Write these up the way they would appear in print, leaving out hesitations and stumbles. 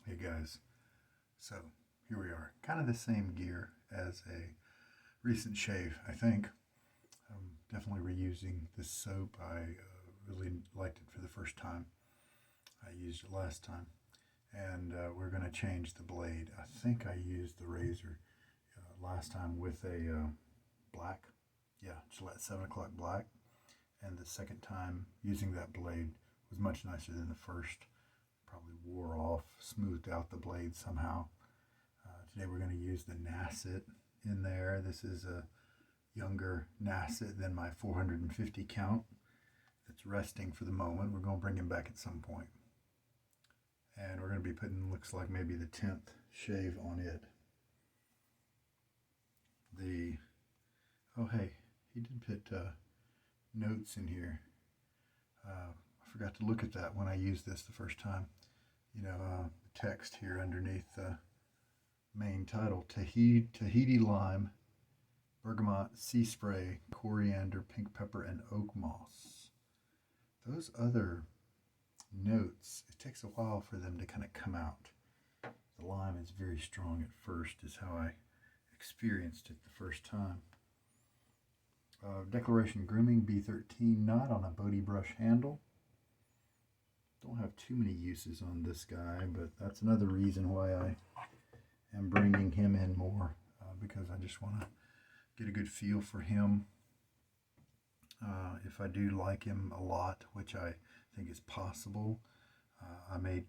Hey guys, so here we are, kind of the same gear as a recent shave, I think. Definitely reusing this soap. I really liked it for the first time. I used it last time, and we're going to change the blade. I think I used the razor last time with a black, Gillette 7 o'clock black, and the second time using that blade was much nicer than the first. Probably wore off, smoothed out the blade somehow. Today we're going to use the Nacet in there. This is a younger Nacet than my 450 count. It's resting for the moment. We're going to bring him back at some point. And we're going to be putting, looks like maybe the 10th shave on it. Oh hey, he did put notes in here. I forgot to look at that when I used this the first time. The text here underneath the main title: Tahiti lime, bergamot, sea spray, coriander, pink pepper, and oak moss. Those other notes, it takes a while for them to kind of come out. The lime is very strong at first, is how I experienced it the first time. Declaration Grooming B13 knot on a BotiBrush handle. Don't have too many uses on this guy, but that's another reason why I am bringing him in more, because I just want to get a good feel for him. If I do like him a lot, which I think is possible, I may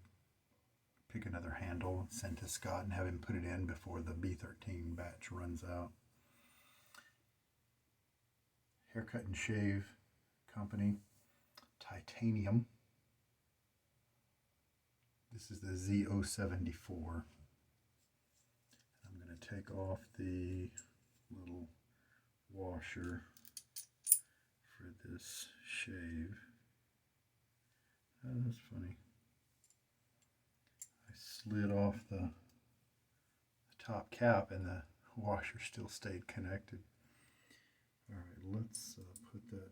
pick another handle, send to Scott, and have him put it in before the B13 batch runs out. Haircut and Shave Company, Titanium. This is the Z074. I'm going to take off the little washer for this shave. Oh, that's funny. I slid off the top cap and the washer still stayed connected. Alright, let's put that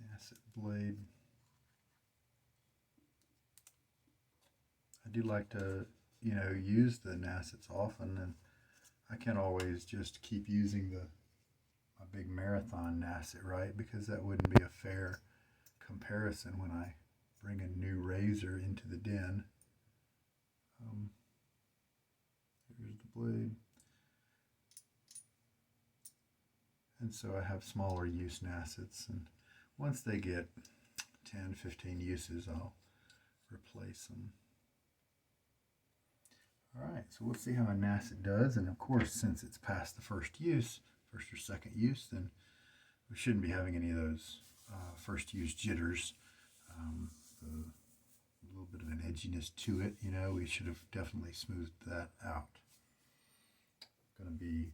Nacet blade. I do like to, use the Nacets often, and I can't always just keep using my big marathon Nacet, right? Because that wouldn't be a fair comparison when I bring a new razor into the den. Here's the blade. And so I have smaller use Nacets, and once they get 10, 15 uses, I'll replace them. Alright, so we'll see how a Nacet does, and of course, since it's past the first or second use, then we shouldn't be having any of those first use jitters. A little bit of an edginess to it, we should have definitely smoothed that out. Going to be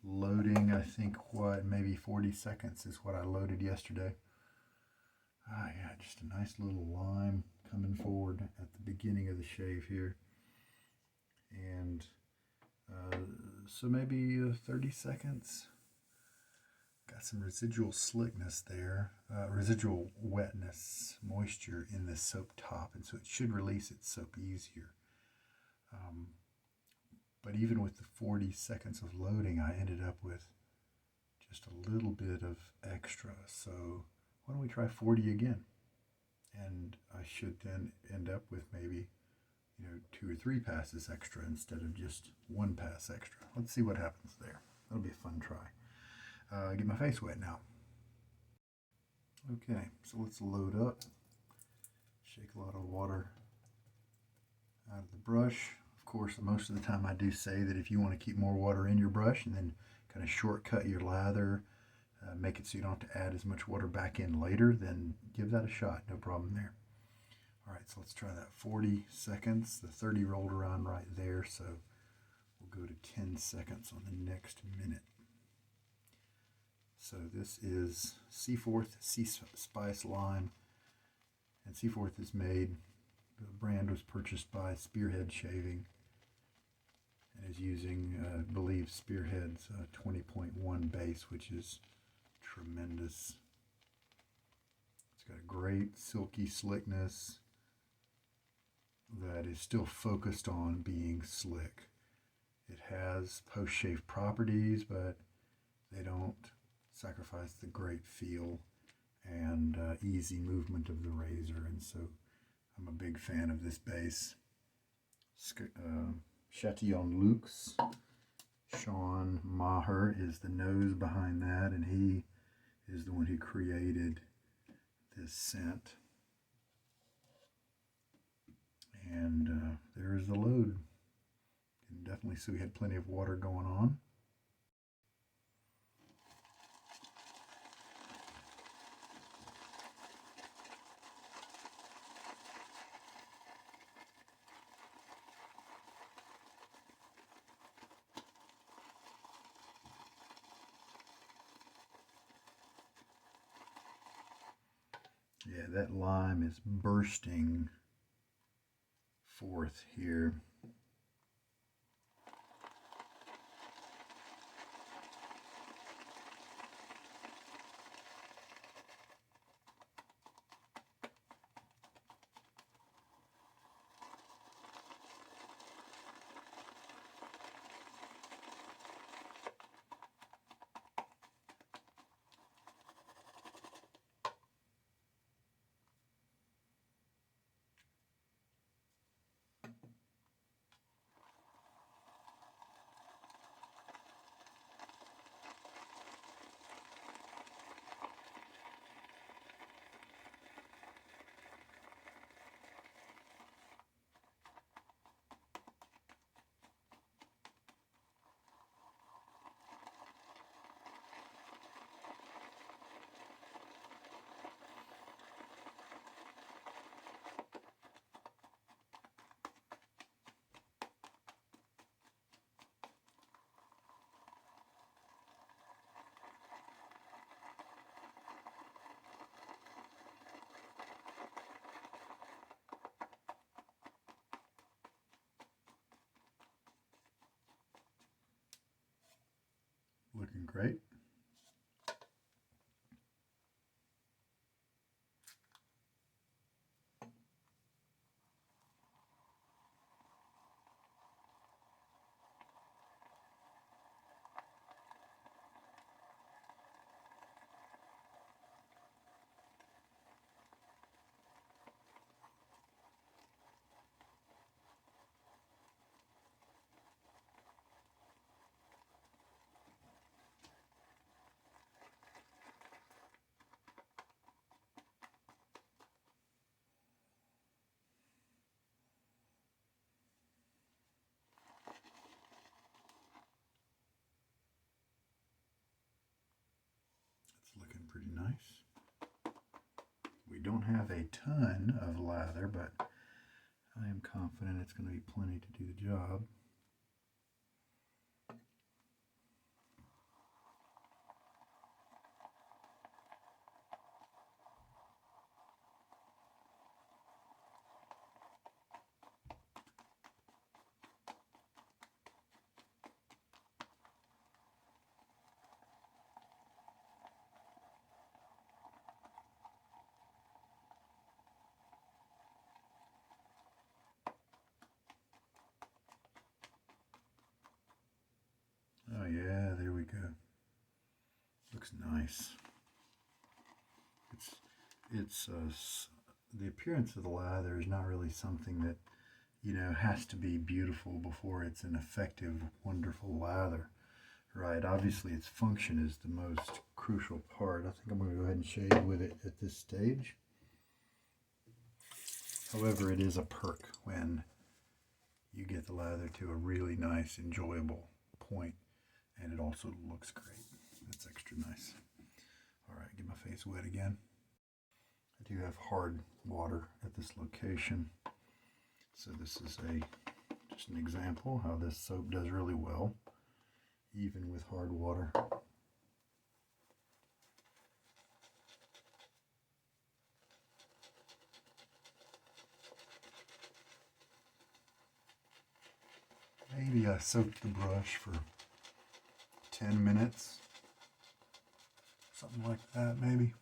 loading, I think, maybe 40 seconds is what I loaded yesterday. Yeah, just a nice little lime coming forward at the beginning of the shave here. And so maybe 30 seconds. Got some residual slickness there, residual wetness, moisture in the soap top, and so it should release its soap easier. But even with the 40 seconds of loading, I ended up with just a little bit of extra. So why don't we try 40 again? And I should then end up with maybe 2 or 3 passes extra instead of just 1 pass extra. Let's see what happens there. That'll be a fun try. Get my face wet now. Okay, so let's load up. Shake a lot of water out of the brush. Of course, most of the time I do say that if you want to keep more water in your brush and then kind of shortcut your lather, make it so you don't have to add as much water back in later, then give that a shot. No problem there. Alright, so let's try that 40 seconds. The 30 rolled around right there, so we'll go to 10 seconds on the next minute. So this is Seaforth Sea Spice Lime, and Seaforth is made, the brand was purchased by Spearhead Shaving, and is using, I believe, Spearhead's 20.1 base, which is tremendous. It's got a great silky slickness that that is still focused on being slick. It has post-shave properties, but they don't sacrifice the great feel and easy movement of the razor, and so I'm a big fan of this base. Chatillon Lux. Shawn Maher is the nose behind that, and he is the one who created this scent. And there's the load. You can definitely see we had plenty of water going on. Yeah, that lime is bursting forth here. Looking great. Looking pretty nice. We don't have a ton of lather, but I am confident it's going to be plenty to do the job. Oh yeah, there we go. Looks nice. It's the appearance of the lather is not really something that, you know, has to be beautiful before it's an effective, wonderful lather, right? Obviously, its function is the most crucial part. I think I'm going to go ahead and shave with it at this stage. However, it is a perk when you get the lather to a really nice, enjoyable point. And it also looks great. That's extra nice. All right, get my face wet again. I do have hard water at this location. So this is just an example how this soap does really well, even with hard water. Maybe I soaked the brush for 10 minutes, something like that maybe.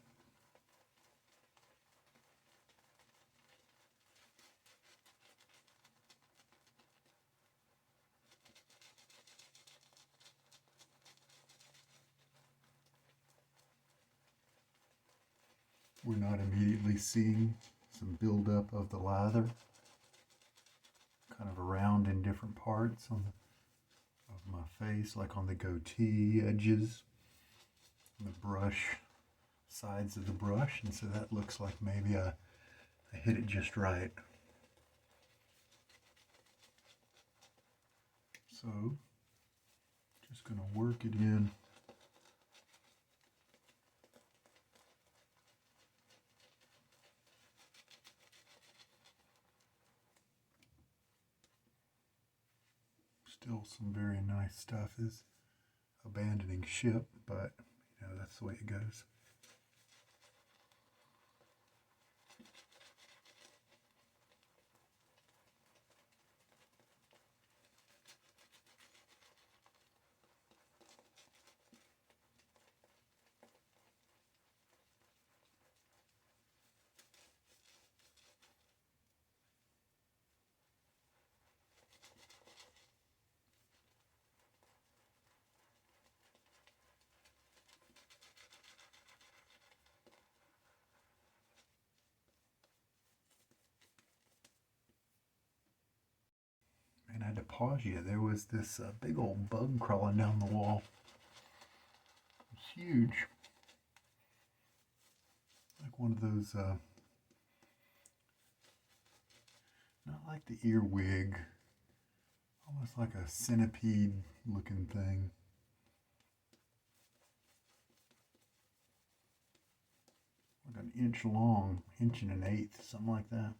we're not immediately seeing some buildup of the lather kind of around in different parts of my face, like on the goatee edges, and the brush, sides of the brush, and so that looks like maybe I hit it just right. So, just going to work it in. Still some very nice stuff. Is abandoning ship, but you know, that's the way it goes. And I had to pause you. There was this big old bug crawling down the wall. It's huge. Like one of those, not like the earwig, almost like a centipede looking thing. Like an inch long, inch and an eighth, something like that.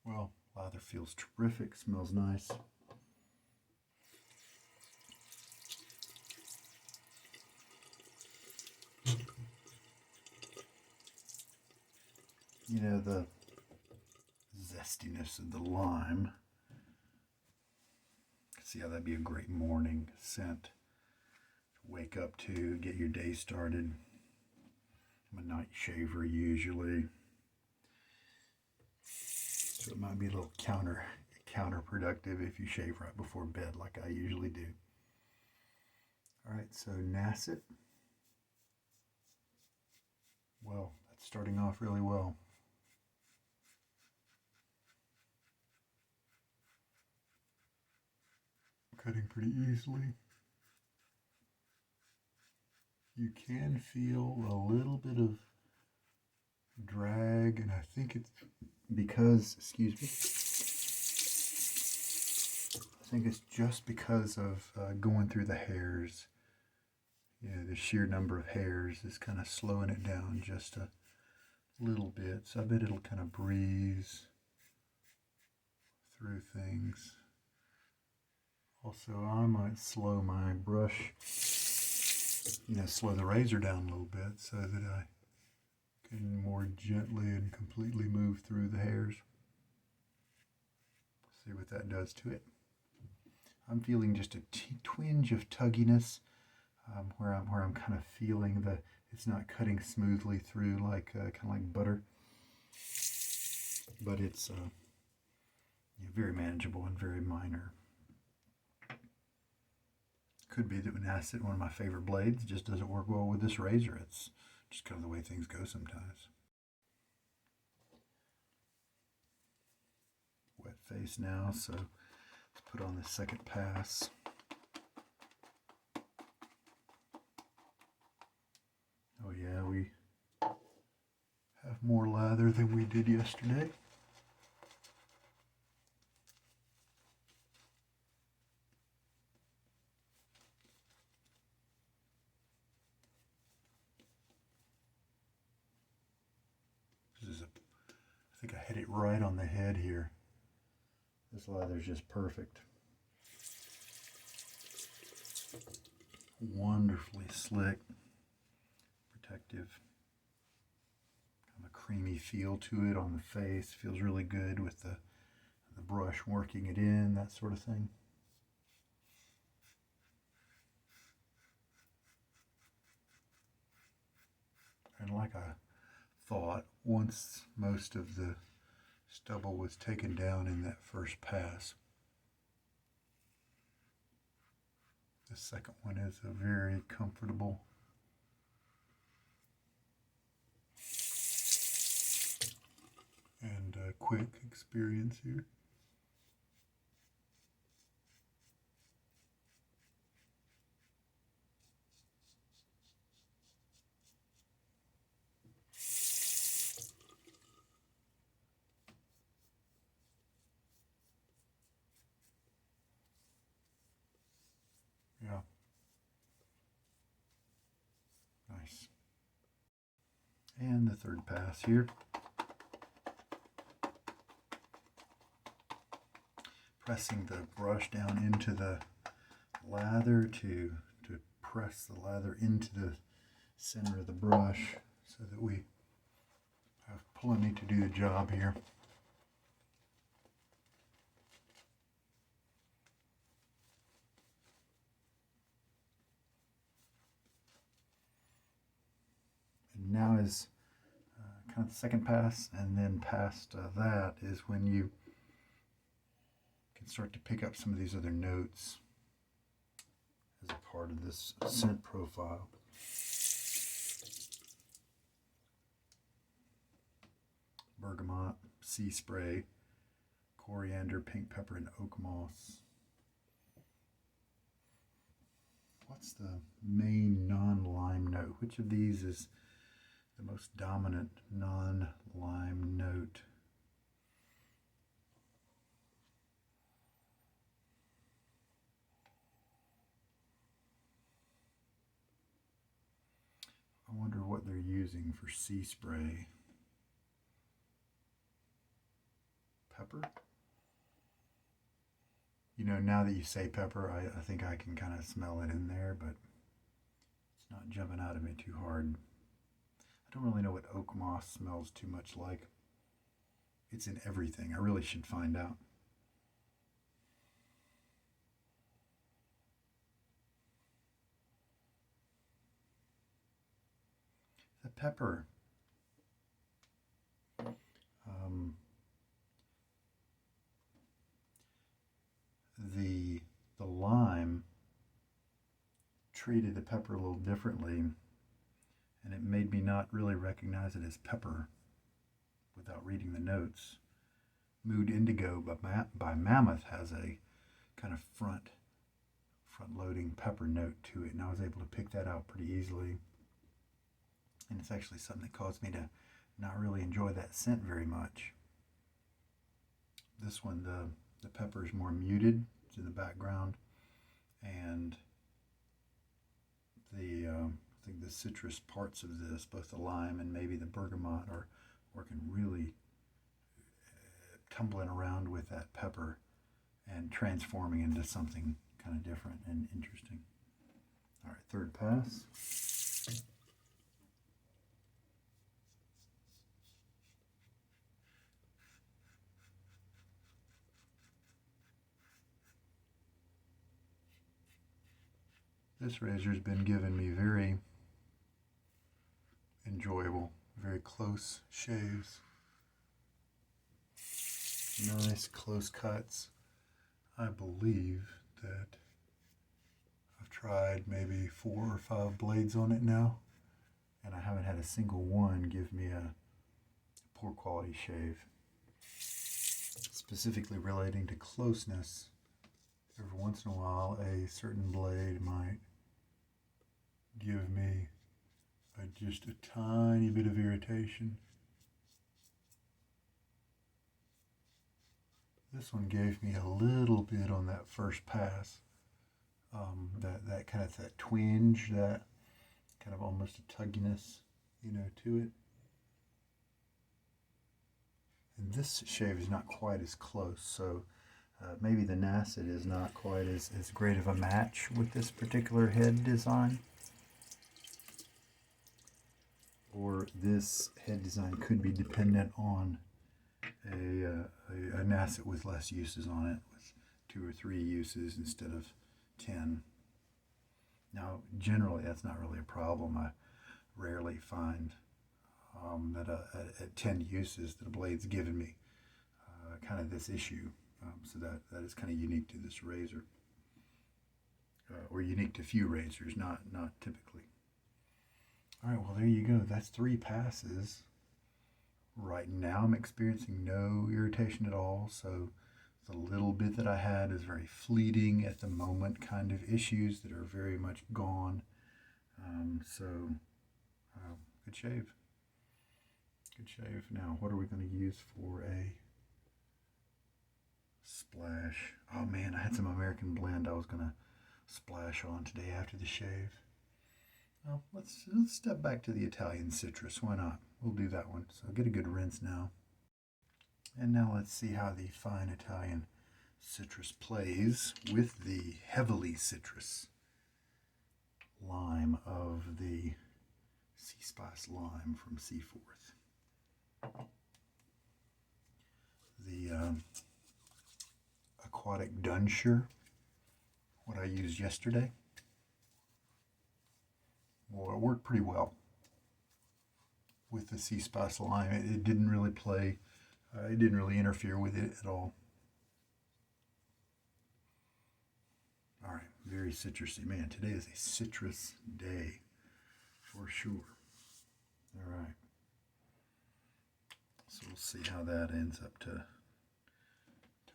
Well, lather feels terrific, smells nice. You know, the zestiness of the lime. See how that'd be a great morning scent to wake up to, get your day started. I'm a night shaver usually, so it might be a little counterproductive if you shave right before bed like I usually do. All right, so Nacet. Well, that's starting off really well. Cutting pretty easily. You can feel a little bit of drag, and I think it's because, excuse me, I think it's just because of going through the hairs. Yeah, the sheer number of hairs is kind of slowing it down just a little bit. So I bet it'll kind of breeze through things. Also, I might slow my brush, slow the razor down a little bit so that I can more gently and completely move through the hairs. See what that does to it. I'm feeling just a twinge of tugginess, where I'm kind of feeling that it's not cutting smoothly through like kind of like butter, but it's very manageable and very minor. Could be that Nacet, one of my favorite blades, just doesn't work well with this razor. It's just kind of the way things go sometimes. Wet face now, so let's put on the second pass. Oh yeah, we have more lather than we did yesterday. I think I hit it right on the head here. This lather is just perfect. Wonderfully slick, protective, kind of a creamy feel to it on the face. Feels really good with the brush working it in, that sort of thing. And like I thought, once most of the stubble was taken down in that first pass, The second one is a very comfortable and quick experience here. Yeah. Nice. And the third pass here. Pressing the brush down into the lather to press the lather into the center of the brush so that we have plenty to do the job here. And now is kind of the second pass, and then past that is when you can start to pick up some of these other notes as a part of this scent profile. Bergamot, sea spray, coriander, pink pepper, and oak moss. What's the main non-lime note? Which of these is the most dominant non-lime note? I wonder what they're using for sea spray. Pepper? You know, now that you say pepper, I think I can kind of smell it in there, but it's not jumping out at me too hard. I don't really know what oak moss smells too much like. It's in everything. I really should find out. The pepper. The lime treated the pepper a little differently, and it made me not really recognize it as pepper without reading the notes. Mood Indigo by Mammoth has a kind of front-loading pepper note to it, and I was able to pick that out pretty easily. And it's actually something that caused me to not really enjoy that scent very much. This one, the pepper is more muted. It's in the background, and I think the citrus parts of this, both the lime and maybe the bergamot, are working really tumbling around with that pepper and transforming into something kind of different and interesting. All right, third pass. This razor's been giving me very enjoyable, very close shaves. Nice close cuts. I believe that I've tried maybe 4 or 5 blades on it now, and I haven't had a single one give me a poor quality shave. Specifically relating to closeness, every once in a while a certain blade might give me just a tiny bit of irritation. This one gave me a little bit on that first pass. That kind of that twinge, that kind of almost a tugginess, you know, to it. And this shave is not quite as close, so maybe the Nacet is not quite as great of a match with this particular head design. Or this head design could be dependent on a Nacet with less uses on it, with 2 or 3 uses instead of 10. Now, generally, that's not really a problem. I rarely find that at 10 uses that a blade's given me kind of this issue. So that is kind of unique to this razor. or unique to few razors, not typically. All right, well, there you go. That's 3 passes. Right now I'm experiencing no irritation at all, so the little bit that I had is very fleeting at the moment kind of issues that are very much gone. Good shave. Good shave. Now, what are we going to use for a splash? Oh man, I had some American Blend I was going to splash on today after the shave. Well, let's step back to the Italian citrus. Why not? We'll do that one. So get a good rinse now. And now let's see how the fine Italian citrus plays with the heavily citrus lime of the Sea Spice lime from Seaforth. The aquatic Dunshire, what I used yesterday. Well, it worked pretty well with the Sea Spice lime. It didn't really play, it didn't really interfere with it at all. All right, very citrusy. Man, today is a citrus day for sure. All right. So we'll see how that ends up to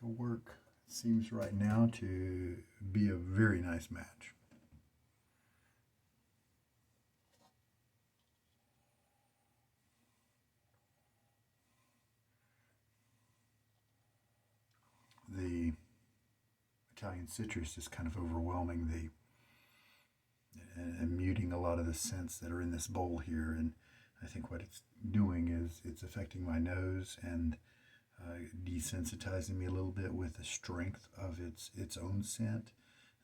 work. It seems right now to be a very nice match. The Italian citrus is kind of overwhelming and muting a lot of the scents that are in this bowl here, and I think what it's doing is it's affecting my nose and desensitizing me a little bit with the strength of its own scent,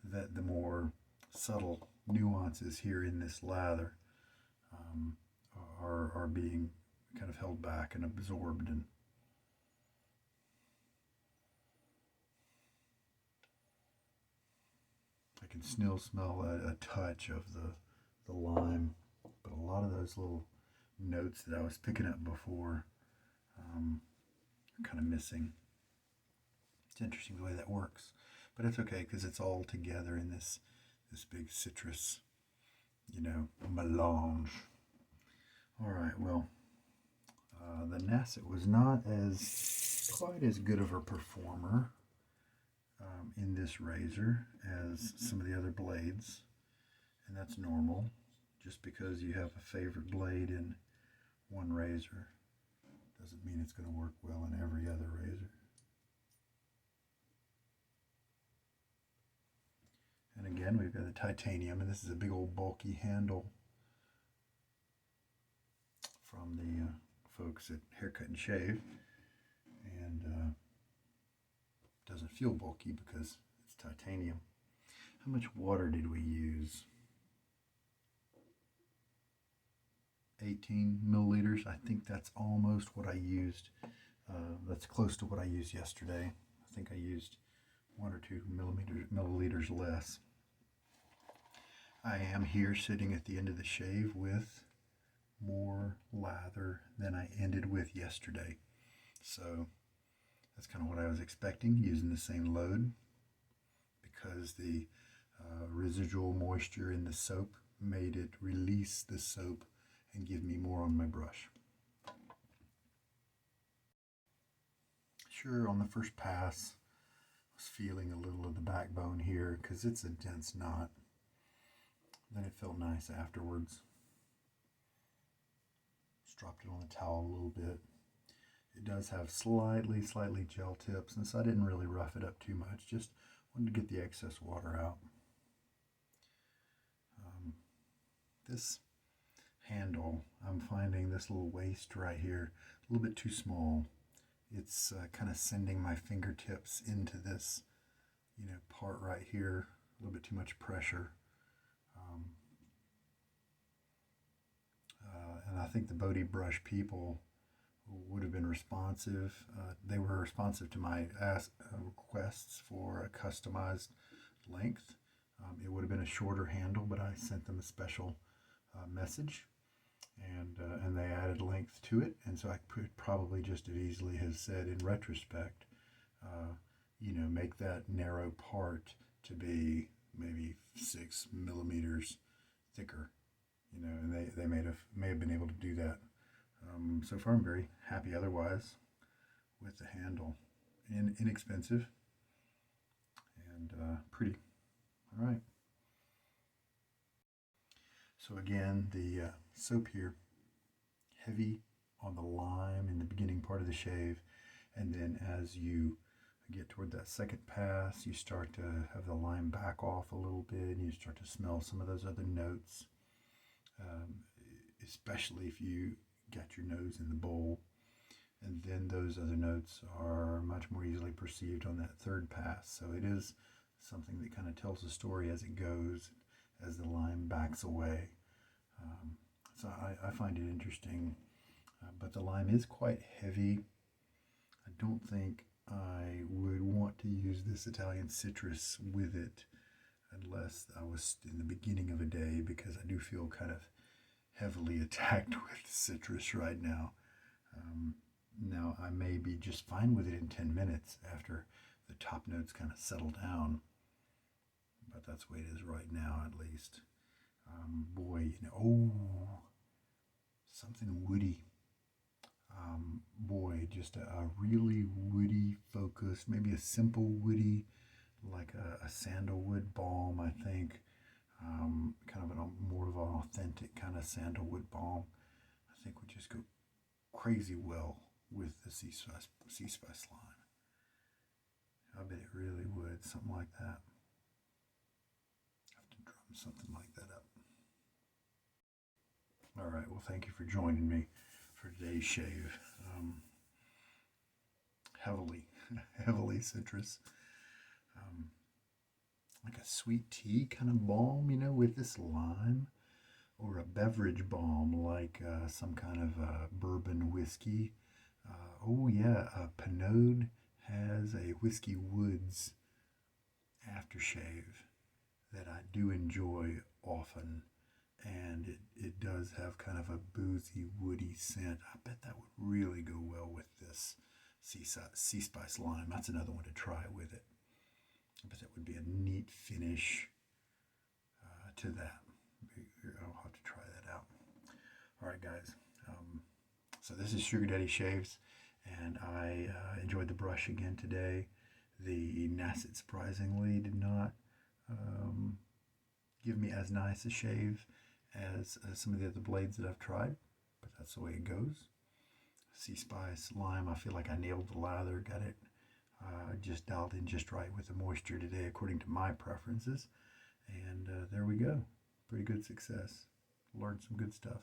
that the more subtle nuances here in this lather are being kind of held back and absorbed. And I can still smell a touch of the lime, but a lot of those little notes that I was picking up before are kind of missing. It's interesting the way that works, but it's okay because it's all together in this big citrus, melange. All right, well, the Nacet was not quite as good of a performer in this razor as some of the other blades, and that's normal. Just because you have a favorite blade in one razor doesn't mean it's going to work well in every other razor. And again, we've got the titanium, and this is a big old bulky handle from the folks at Haircut and Shave, and doesn't feel bulky because it's titanium. How much water did we use? 18 milliliters. I think that's almost what I used. That's close to what I used yesterday. I think I used 1 or 2 milliliters less. I am here sitting at the end of the shave with more lather than I ended with yesterday. So that's kind of what I was expecting, using the same load, because the residual moisture in the soap made it release the soap and give me more on my brush. Sure, on the first pass, I was feeling a little of the backbone here because it's a dense knot. Then it felt nice afterwards. Just dropped it on the towel a little bit. It does have slightly gel tips, and so I didn't really rough it up too much. Just wanted to get the excess water out. This handle, I'm finding this little waist right here a little bit too small. It's kind of sending my fingertips into this, part right here. A little bit too much pressure. And I think the BotiBrush people would have been responsive. They were responsive to my requests for a customized length. It would have been a shorter handle, but I sent them a special message, and they added length to it. And so I could probably just as easily have said, in retrospect, make that narrow part to be maybe 6 millimeters thicker, you know, and they may have been able to do that. So far I'm very happy otherwise with the handle. Inexpensive and pretty. All right. So again, the soap here, heavy on the lime in the beginning part of the shave, and then as you get toward that second pass, you start to have the lime back off a little bit, and you start to smell some of those other notes, especially if you got your nose in the bowl. And then those other notes are much more easily perceived on that third pass. So it is something that kind of tells the story as it goes, as the lime backs away. So I find it interesting, but the lime is quite heavy. I don't think I would want to use this Italian citrus with it unless I was in the beginning of a day, because I do feel kind of heavily attacked with citrus right now. Now, I may be just fine with it in 10 minutes after the top notes kind of settle down, but that's the way it is right now, at least. Boy, you know, oh, something woody. Boy, just a really woody focus, maybe a simple woody, like a sandalwood balm, I think. Kind of more of an authentic kind of sandalwood balm, I think would just go crazy well with the sea spice lime. I bet it really would, something like that. I have to drum something like that up. All right, well, thank you for joining me for today's shave. Heavily citrus. Like a sweet tea kind of balm, you know, with this lime, or a beverage balm like some kind of bourbon whiskey. Oh yeah, Pinot has a Whiskey Woods aftershave that I do enjoy often, and it does have kind of a boozy, woody scent. I bet that would really go well with this sea spice lime. That's another one to try with it. I bet that would be a neat finish to that. I'll have to try that out. All right, guys. So this is Sugar Daddy Shaves, and I enjoyed the brush again today. The Nacet surprisingly did not give me as nice a shave as some of the other blades that I've tried, but that's the way it goes. Sea Spice Lime, I feel like I nailed the lather, got it just dialed in just right with the moisture today according to my preferences, and there we go. Pretty good success. Learned some good stuff.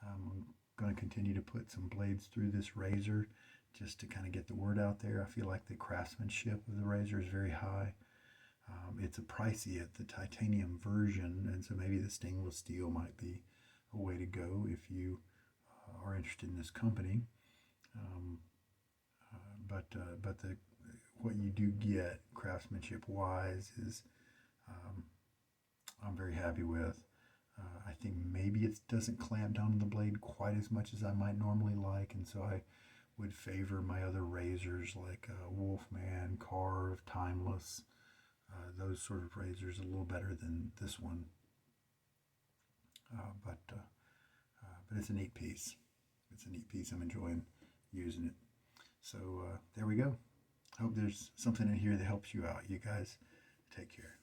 I'm going to continue to put some blades through this razor just to kind of get the word out there. I feel like the craftsmanship of the razor is very high. It's a pricey at the titanium version, and so maybe the stainless steel might be a way to go if you are interested in this company. But what you do get craftsmanship wise is I'm very happy with. I think maybe it doesn't clamp down on the blade quite as much as I might normally like, and so I would favor my other razors like Wolfman, Carve, Timeless, those sort of razors a little better than this one. But it's a neat piece. It's a neat piece. I'm enjoying using it. So there we go. I hope there's something in here that helps you out. You guys take care.